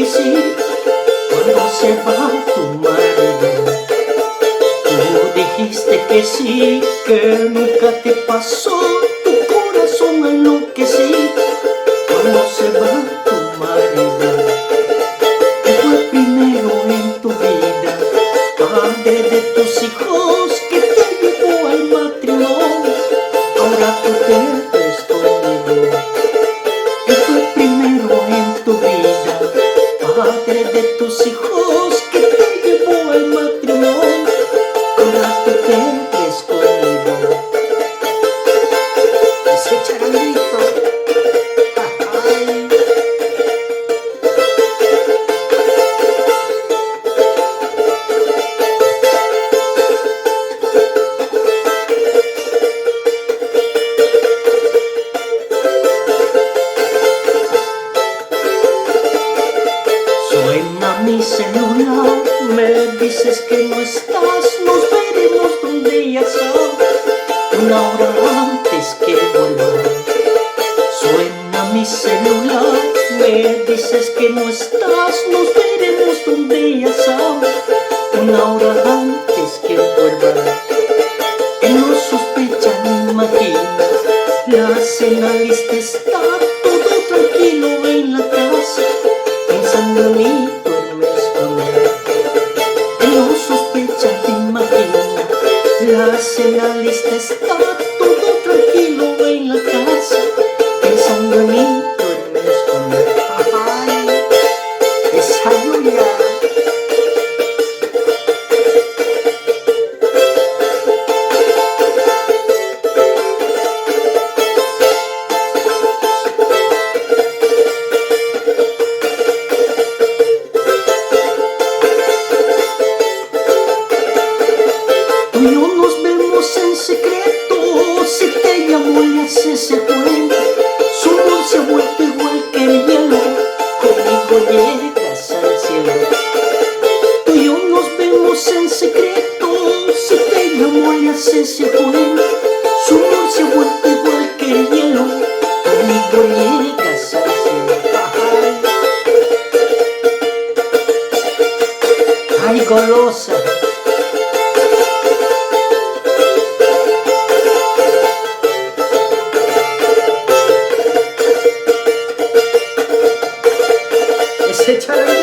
enloquecí cuando se va tu marido. Tú dijiste que sí, que nunca te pasó. Tu corazón enloquecí cuando se va tu marido. Que fue primero en tu vida, padre de tus hijos, que te llevó al matrimonio. Ahora tú te ves conmigo. Que fue primero en tu vida, padre de tus hijos, que te llevó al matrimonio. Ahora tú te ves conmigo. Ese charanguito. Ay. Suena mi celular, me dices que no estás, nos veremos donde ya sabes, una hora antes que vuelva. Suena mi celular, me dices que no estás, nos veremos donde ya sabes, una hora antes que vuelva. Él no sospecha ni imagina, la cena lista está, todo tranquilo en la casa, pensando en mí duermes con él. Él no sospecha ni imagina, la cena lista está, todo tranquilo en la casa, pensando en mí duermes con él. Ay, esa lluvia. Tú y yo nos vemos en secreto, si te llamo le haces el cuento. Su amor se ha vuelto igual que el hielo, conmigo llegas al cielo. Tú y yo nos vemos en secreto, si te llamo le haces el cuento. Su amor se ha vuelto igual que el hielo, conmigo llegas al cielo. Ay, golosa. Ese charanguito.